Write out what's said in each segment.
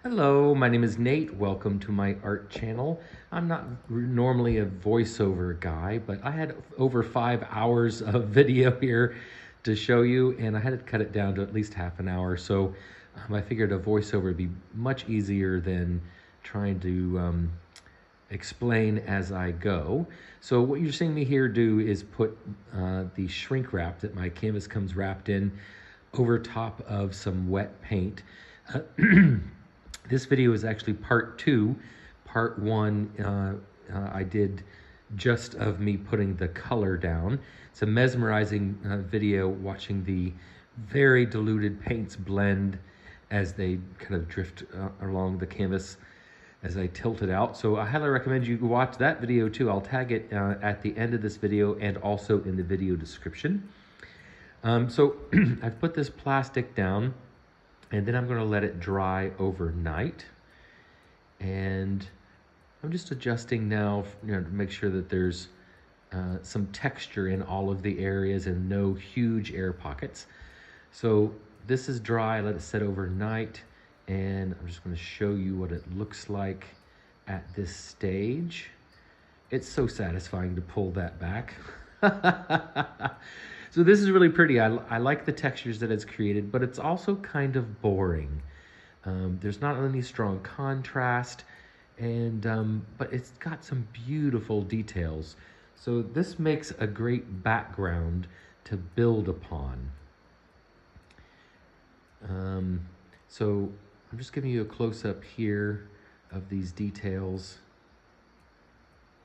Hello, my name is Nate. Welcome to my art channel. I'm not normally a voiceover guy, but I had over 5 hours of video here to show you, and I had to cut it down to at least half an hour. So I figured a voiceover would be much easier than trying to explain as I go. So what you're seeing me here do is put the shrink wrap that my canvas comes wrapped in over top of some wet paint. This video is actually part two. Part one, I did just of me putting the color down. It's a mesmerizing video watching the very diluted paints blend as they kind of drift along the canvas as I tilt it out. So I highly recommend you watch that video too. I'll tag it at the end of this video and also in the video description. So I've put this plastic down, and then I'm going to let it dry overnight. And I'm just adjusting now, to make sure that there's some texture in all of the areas and no huge air pockets. So this is dry, let it set overnight, and I'm just going to show you what it looks like at this stage. It's so satisfying to pull that back. So this is really pretty. I like the textures that it's created, but it's also kind of boring. There's not any strong contrast, but it's got some beautiful details. So this makes a great background to build upon. So I'm just giving you a close-up here of these details.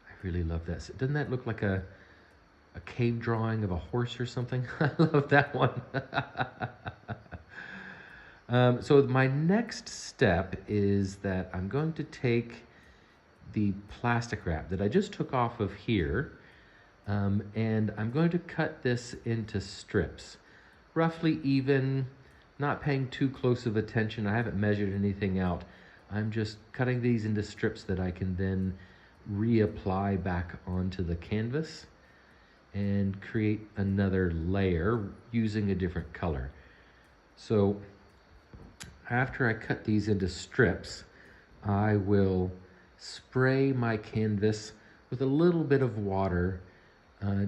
I really love that. Doesn't that look like a cave drawing of a horse or something? I love that one. So my next step is that I'm going to take the plastic wrap that I just took off of here, and I'm going to cut this into strips, roughly even, not paying too close of attention. I haven't measured anything out. I'm just cutting these into strips that I can then reapply back onto the canvas and create another layer using a different color. So after I cut these into strips, I will spray my canvas with a little bit of water,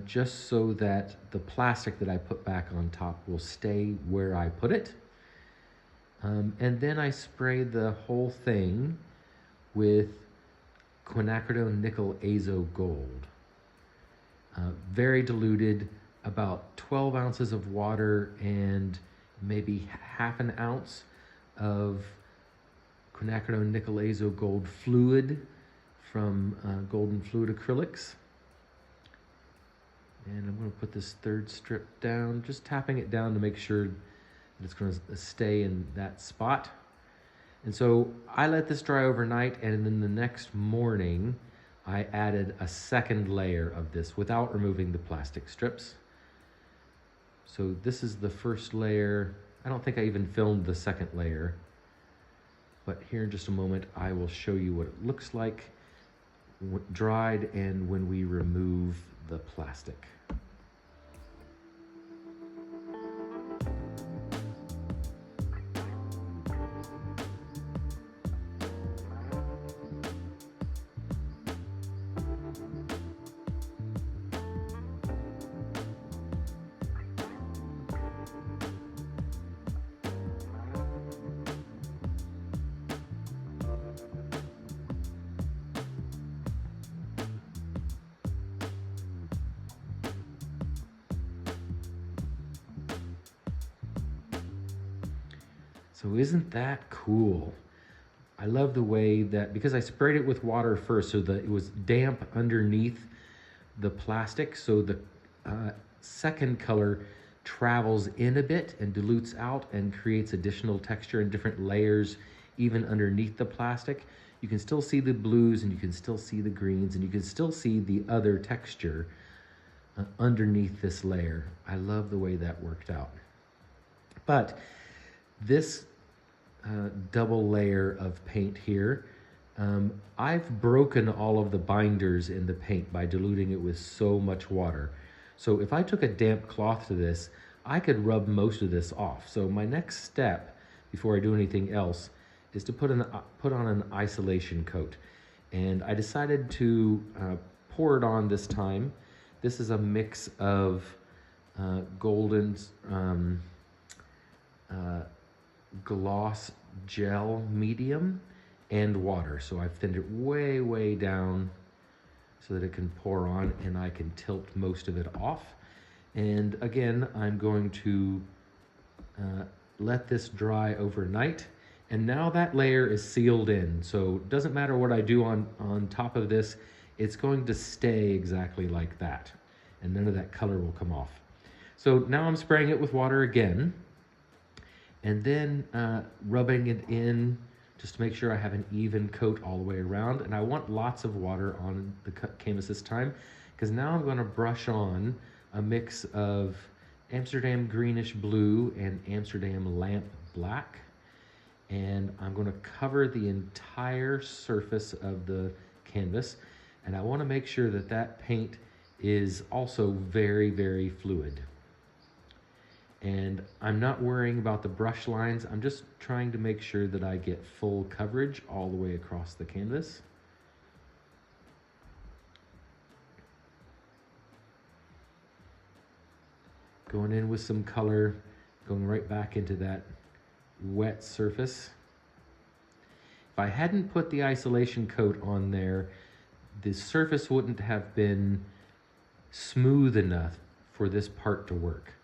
just so that the plastic that I put back on top will stay where I put it. And then I spray the whole thing with quinacridone nickel azo gold. Very diluted, about 12 ounces of water and maybe half an ounce of quinacridone nickel azo gold fluid from Golden Fluid Acrylics. And I'm going to put this third strip down, just tapping it down to make sure that it's going to stay in that spot. And so I let this dry overnight, and then the next morning I added a second layer of this without removing the plastic strips. So this is the first layer. I don't think I even filmed the second layer, but here in just a moment I will show you what it looks like dried and when we remove the plastic. So isn't that cool? I love the way that, because I sprayed it with water first so that it was damp underneath the plastic, so the second color travels in a bit and dilutes out and creates additional texture and different layers even underneath the plastic. You can still see the blues and you can still see the greens and you can still see the other texture underneath this layer. I love the way that worked out. But this double layer of paint here, I've broken all of the binders in the paint by diluting it with so much water. So if I took a damp cloth to this, I could rub most of this off. So my next step before I do anything else is to put on an isolation coat. And I decided to pour it on this time. This is a mix of golden gloss gel medium and water. So I've thinned it way, way down so that it can pour on, and I can tilt most of it off. And again, I'm going to let this dry overnight. And now that layer is sealed in, so it doesn't matter what I do on top of this, it's going to stay exactly like that. And none of that color will come off. So now I'm spraying it with water again, and then rubbing it in just to make sure I have an even coat all the way around. And I want lots of water on the canvas this time, because now I'm going to brush on a mix of Amsterdam greenish blue and Amsterdam lamp black. And I'm going to cover the entire surface of the canvas. And I want to make sure that that paint is also very, very fluid. And I'm not worrying about the brush lines. I'm just trying to make sure that I get full coverage all the way across the canvas. Going in with some color, going right back into that wet surface. If I hadn't put the isolation coat on there, the surface wouldn't have been smooth enough for this part to work.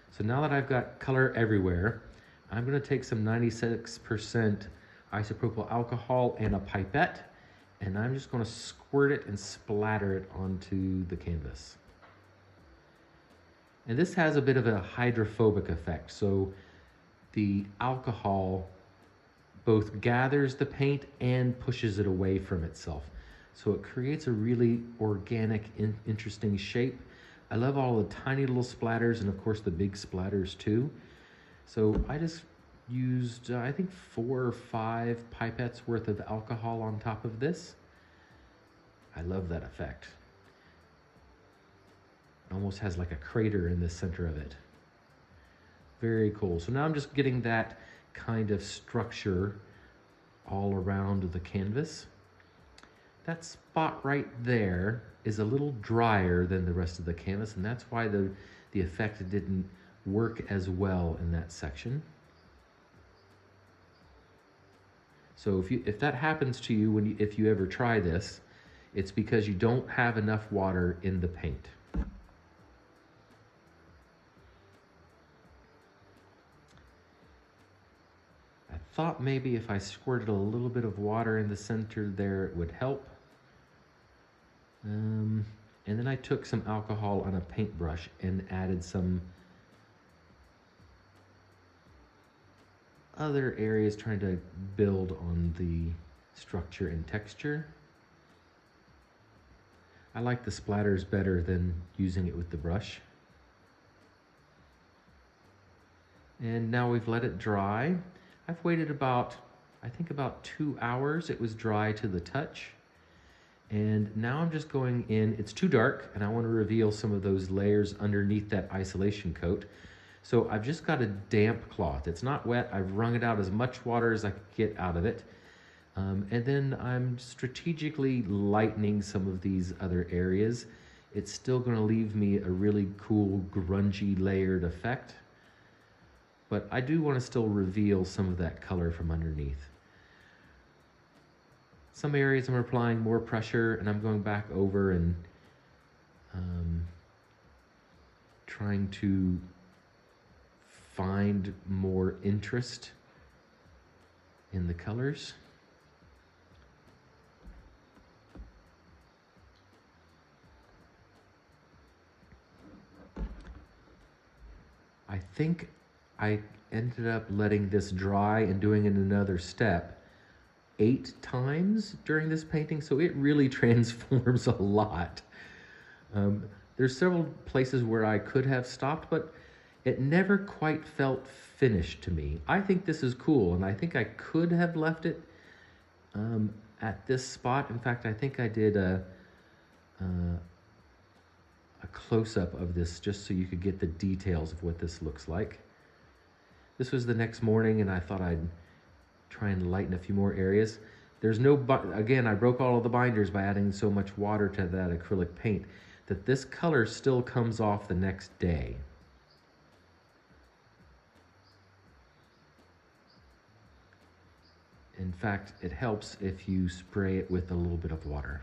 So now that I've got color everywhere, I'm going to take some 96% isopropyl alcohol and a pipette, and I'm just going to squirt it and splatter it onto the canvas. And this has a bit of a hydrophobic effect, so the alcohol both gathers the paint and pushes it away from itself. So it creates a really organic, interesting shape. I love all the tiny little splatters, and of course the big splatters too. So I just used, I think 4 or 5 pipettes worth of alcohol on top of this. I love that effect. It almost has like a crater in the center of it. Very cool. So now I'm just getting that kind of structure all around the canvas. That spot right there is a little drier than the rest of the canvas, and that's why the effect didn't work as well in that section. So if that happens to you if you ever try this, it's because you don't have enough water in the paint. I thought maybe if I squirted a little bit of water in the center there, it would help. And then I took some alcohol on a paintbrush and added some other areas, trying to build on the structure and texture. I like the splatters better than using it with the brush. And now we've let it dry. I've waited about 2 hours. It was dry to the touch. And now I'm just going in, it's too dark, and I want to reveal some of those layers underneath that isolation coat. So I've just got a damp cloth. It's not wet. I've wrung it out as much water as I could get out of it. And then I'm strategically lightening some of these other areas. It's still going to leave me a really cool, grungy, layered effect. But I do want to still reveal some of that color from underneath. Some areas I'm applying more pressure, and I'm going back over and trying to find more interest in the colors. I think I ended up letting this dry and doing it another step 8 times during this painting, so it really transforms a lot. There's several places where I could have stopped, but it never quite felt finished to me. I think this is cool, and I think I could have left it at this spot. In fact, I think I did a close-up of this just so you could get the details of what this looks like. This was the next morning, and I thought I'd Try and lighten a few more areas. There's no, again, I broke all of the binders by adding so much water to that acrylic paint that this color still comes off the next day. In fact, it helps if you spray it with a little bit of water.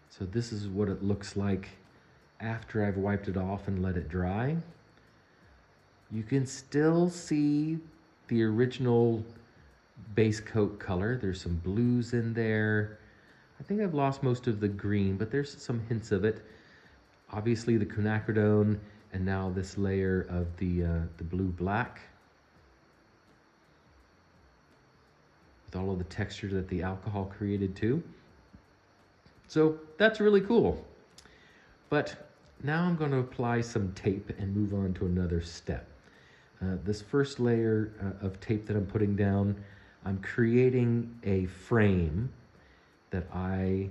So this is what it looks like after I've wiped it off and let it dry. You can still see the original base coat color. There's some blues in there. I think I've lost most of the green, but there's some hints of it. Obviously the quinacridone, and now this layer of the blue-black, with all of the texture that the alcohol created too. So that's really cool. But now I'm going to apply some tape and move on to another step. This first layer of tape that I'm putting down, I'm creating a frame that I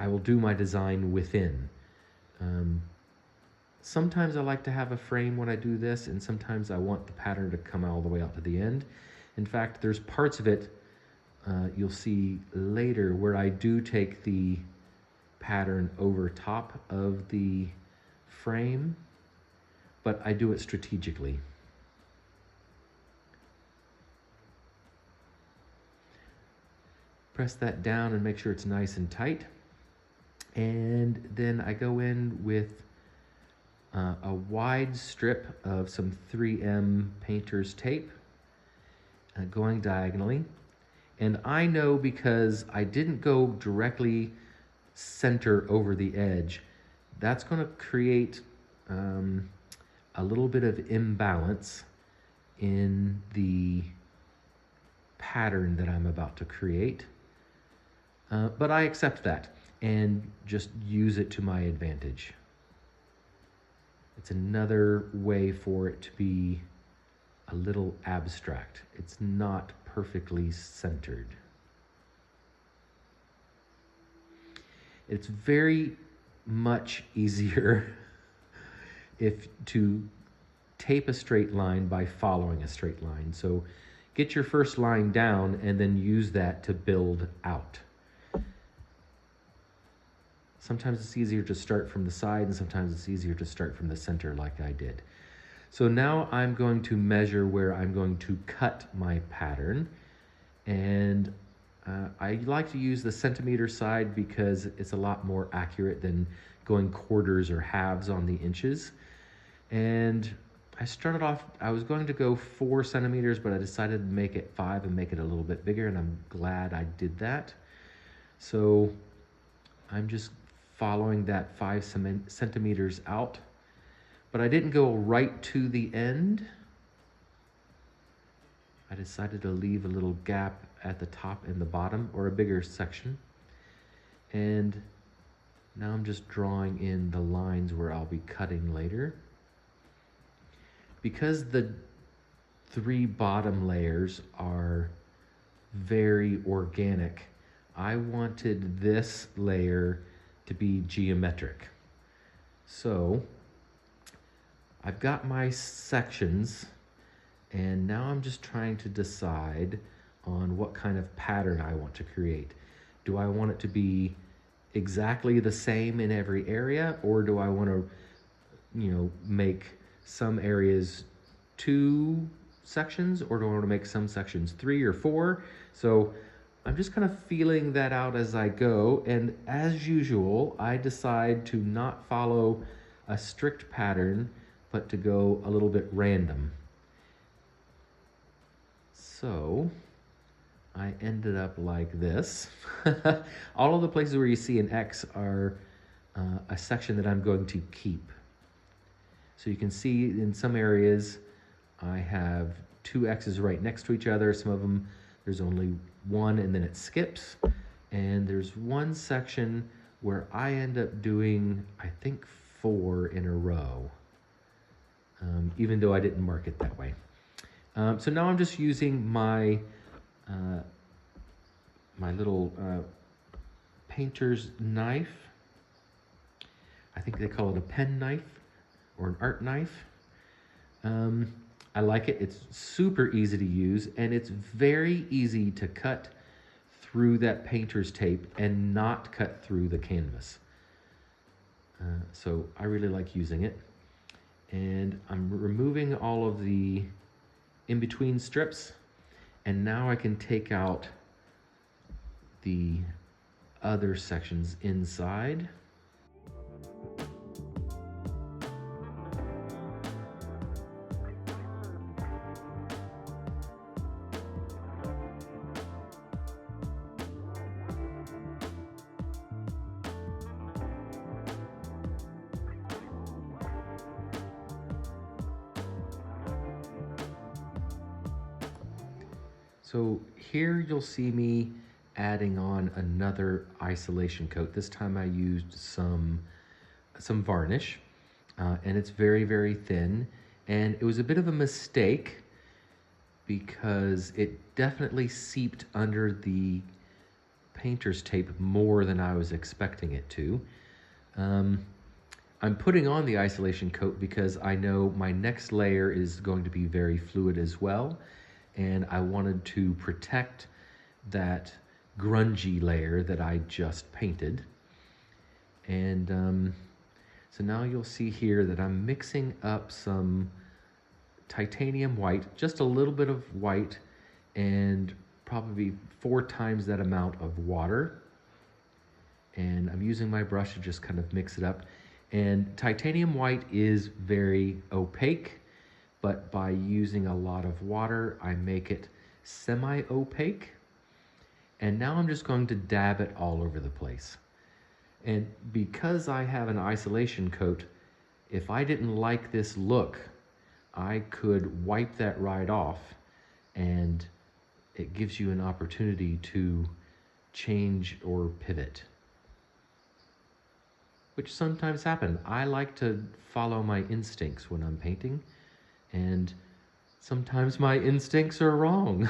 will do my design within. Sometimes I like to have a frame when I do this, and sometimes I want the pattern to come all the way out to the end. In fact, there's parts of it you'll see later where I do take the pattern over top of the frame, but I do it strategically. Press that down and make sure it's nice and tight. And then I go in with a wide strip of some 3M painter's tape going diagonally. And I know because I didn't go directly center over the edge, that's going to create a little bit of imbalance in the pattern that I'm about to create. But I accept that and just use it to my advantage. It's another way for it to be a little abstract. It's not perfectly centered. It's very much easier if to tape a straight line by following a straight line. So get your first line down and then use that to build out. Sometimes it's easier to start from the side, and sometimes it's easier to start from the center like I did. So now I'm going to measure where I'm going to cut my pattern. And I like to use the centimeter side because it's a lot more accurate than going quarters or halves on the inches. And I started off, I was going to go 4 centimeters, but I decided to make it 5 and make it a little bit bigger, and I'm glad I did that. So I'm just following that 5 centimeters out. But I didn't go right to the end. I decided to leave a little gap at the top and the bottom, or a bigger section. And now I'm just drawing in the lines where I'll be cutting later. Because the 3 bottom layers are very organic, I wanted this layer to be geometric. So I've got my sections, and now I'm just trying to decide on what kind of pattern I want to create. Do I want it to be exactly the same in every area, or do I want to, make some areas 2 sections, or do I want to make some sections 3 or 4? So I'm just kind of feeling that out as I go, and as usual, I decide to not follow a strict pattern, but to go a little bit random. So I ended up like this. All of the places where you see an X are a section that I'm going to keep. So you can see in some areas I have 2 X's right next to each other. Some of them there's only 1 and then it skips. And there's one section where I end up doing, I think, 4 in a row. Even though I didn't mark it that way. So now I'm just using my my little painter's knife. I think they call it a pen knife or an art knife. I like it. It's super easy to use, and it's very easy to cut through that painter's tape and not cut through the canvas. So I really like using it. And I'm removing all of the in-between strips, and now I can take out the other sections inside. So here you'll see me adding on another isolation coat. This time I used some varnish, and it's very, very thin. And it was a bit of a mistake because it definitely seeped under the painter's tape more than I was expecting it to. I'm putting on the isolation coat because I know my next layer is going to be very fluid as well, and I wanted to protect that grungy layer that I just painted. And so now you'll see here that I'm mixing up some titanium white, just a little bit of white, and probably 4 times that amount of water. And I'm using my brush to just kind of mix it up. And titanium white is very opaque, but by using a lot of water, I make it semi-opaque. And now I'm just going to dab it all over the place. And because I have an isolation coat, if I didn't like this look, I could wipe that right off, and it gives you an opportunity to change or pivot, which sometimes happen. I like to follow my instincts when I'm painting, and sometimes my instincts are wrong.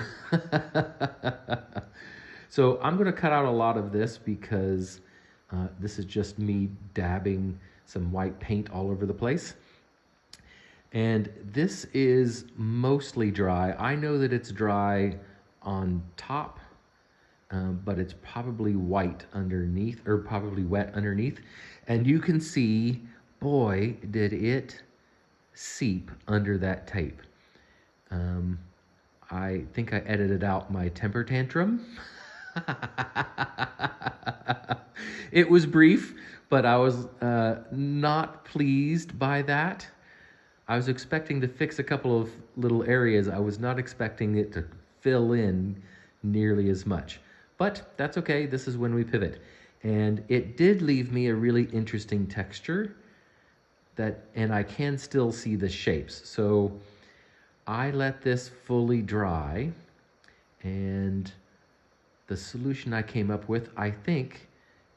So I'm gonna cut out a lot of this because this is just me dabbing some white paint all over the place. And this is mostly dry. I know that it's dry on top, but it's probably white underneath, or probably wet underneath. And you can see, boy, did it seep under that tape. I think I edited out my temper tantrum. It was brief, but I was not pleased by that. I was expecting to fix a couple of little areas. I was not expecting it to fill in nearly as much. But that's okay, this is when we pivot. And it did leave me a really interesting texture, and I can still see the shapes. So I let this fully dry, and the solution I came up with, I think,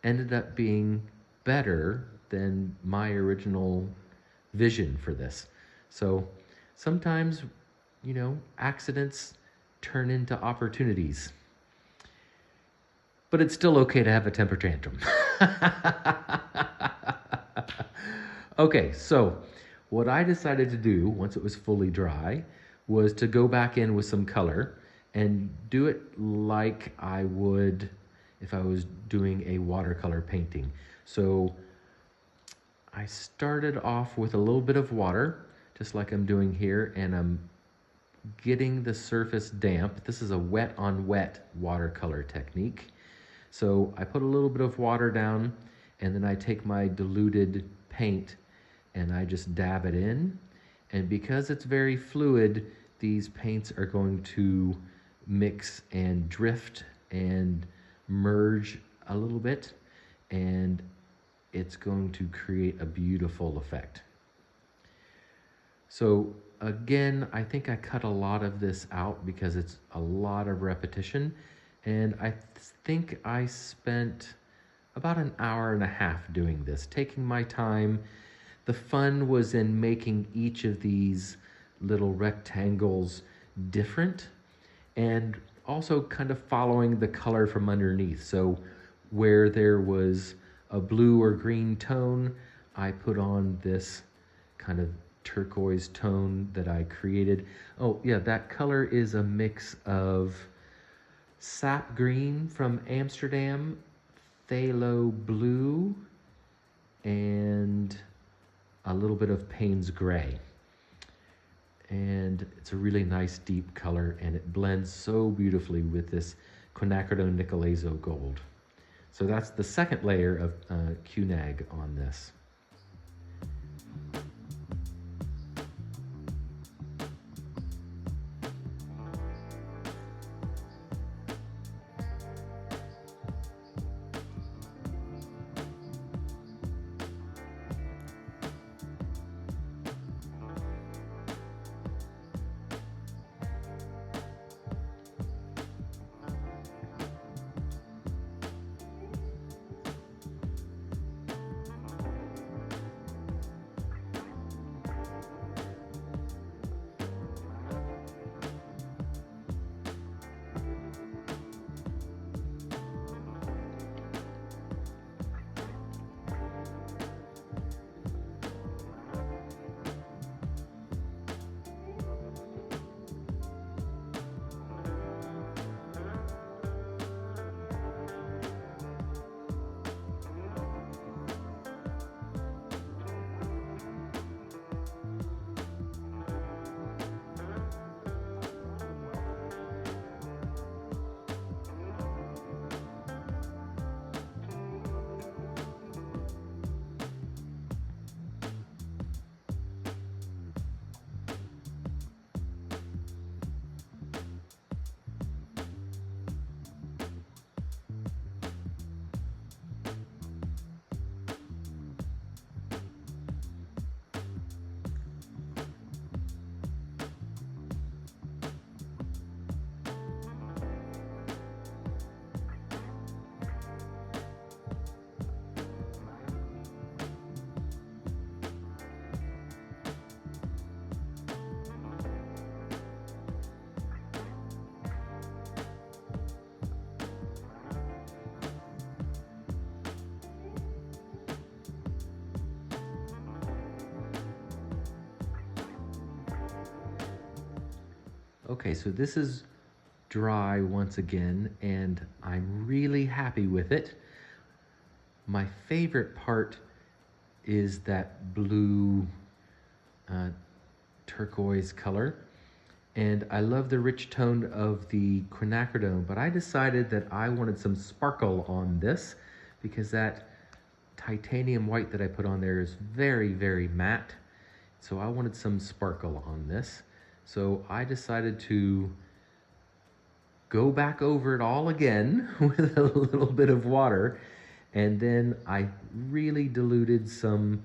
ended up being better than my original vision for this. So sometimes, you know, accidents turn into opportunities. But it's still okay to have a temper tantrum. Okay, so what I decided to do once it was fully dry was to go back in with some color and do it like I would if I was doing a watercolor painting. So I started off with a little bit of water, just like I'm doing here, and I'm getting the surface damp. This is a wet on wet watercolor technique. So I put a little bit of water down, and then I take my diluted paint and I just dab it in. And because it's very fluid, these paints are going to mix and drift and merge a little bit, and it's going to create a beautiful effect. So again, I think I cut a lot of this out because it's a lot of repetition, and I think I spent about an hour and a half doing this, taking my time. The fun was in making each of these little rectangles different, and also kind of following the color from underneath. So where there was a blue or green tone, I put on this kind of turquoise tone that I created. Oh yeah, that color is a mix of sap green from Amsterdam, phthalo blue, and a little bit of Payne's gray. And it's a really nice deep color, and it blends so beautifully with this quinacridone nickel azo gold. So that's the second layer of QNAG on this. Okay, so this is dry once again, and I'm really happy with it. My favorite part is that blue turquoise color, and I love the rich tone of the quinacridone, but I decided that I wanted some sparkle on this because that titanium white that I put on there is very, very matte. So I wanted some sparkle on this. So I decided to go back over it all again with a little bit of water, and then I really diluted some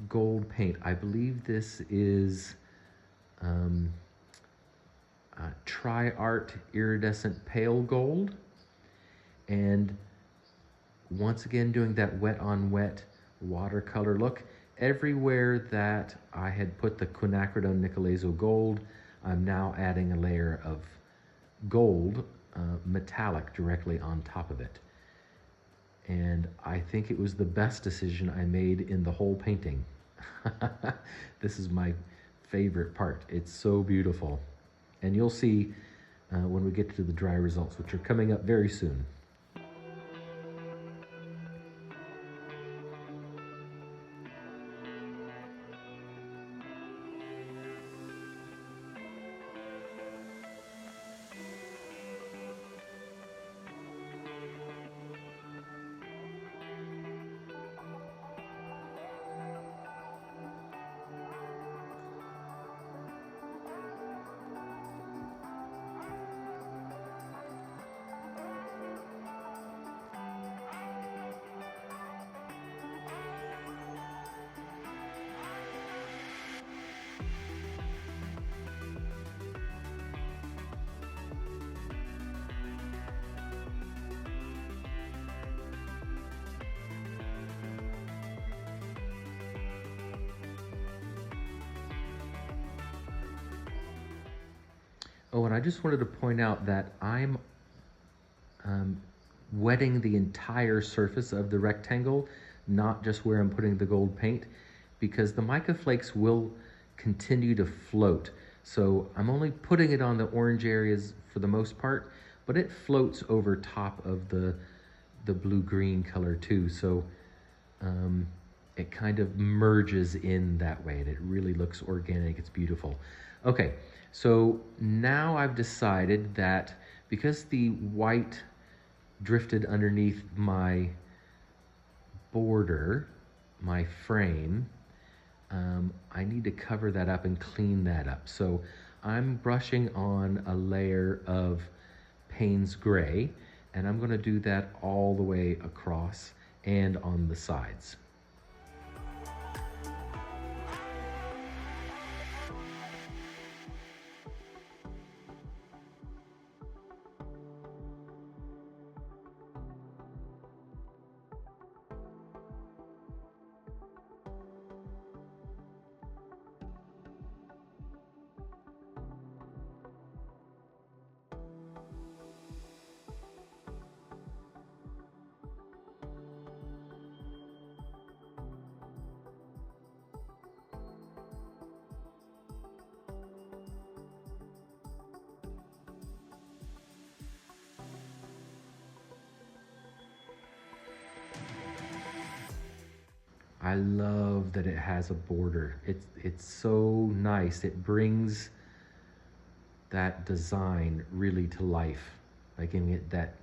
gold paint. I believe this is Tri-Art Iridescent Pale Gold. And once again, doing that wet on wet watercolor look. Everywhere that I had put the quinacridone nickel azo gold, I'm now adding a layer of gold metallic directly on top of it. And I think it was the best decision I made in the whole painting. This is my favorite part. It's so beautiful. And you'll see when we get to the dry results, which are coming up very soon. Oh, and I just wanted to point out that I'm um, wetting the entire surface of the rectangle, not just where I'm putting the gold paint, because the mica flakes will continue to float. So I'm only putting it on the orange areas for the most part, but it floats over top of the blue-green color too. So um, it kind of merges in that way, and it really looks organic. It's beautiful. Okay, so now I've decided that because the white drifted underneath my border, my frame, I need to cover that up and clean that up. So I'm brushing on a layer of Payne's Gray, and I'm going to do that all the way across and on the sides. I love that it has a border. It's so nice. It brings that design really to life by giving it that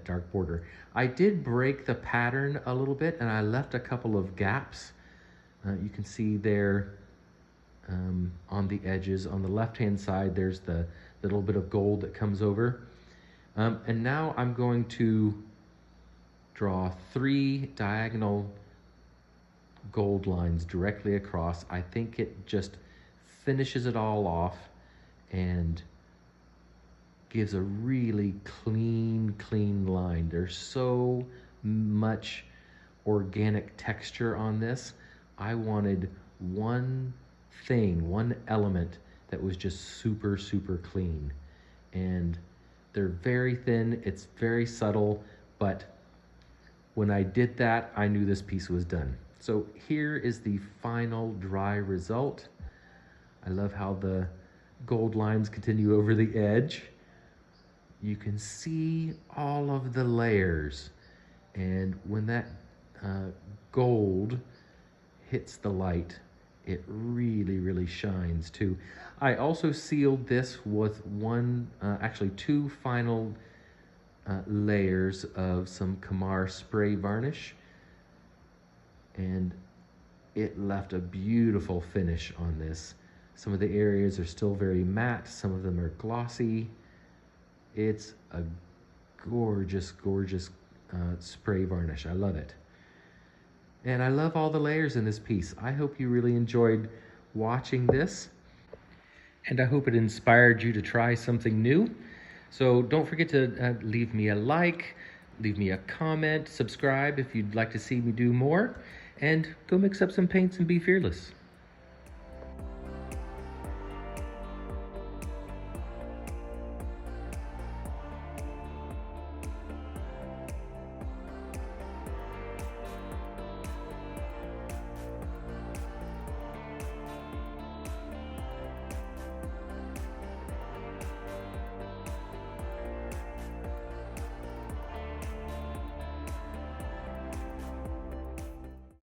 dark border. I did break the pattern a little bit, and I left a couple of gaps. You can see there on the edges. On the left-hand side, there's the little bit of gold that comes over. And now I'm going to draw 3 diagonal gold lines directly across. I think it just finishes it all off and gives a really clean line. There's so much organic texture on this. I wanted one thing, one element that was just super clean. And they're very thin, it's very subtle, but when I did that, I knew this piece was done. So here is the final dry result. I love how the gold lines continue over the edge. You can see all of the layers, and when that gold hits the light, it really shines too. I also sealed this with actually 2 final layers of some Kamar spray varnish, and it left a beautiful finish on this. Some of the areas are still very matte, some of them are glossy. It's a gorgeous spray varnish. I love it. And I love all the layers in this piece. I hope you really enjoyed watching this, and I hope it inspired you to try something new. So don't forget to leave me a like, leave me a comment, subscribe if you'd like to see me do more, and go mix up some paints and be fearless.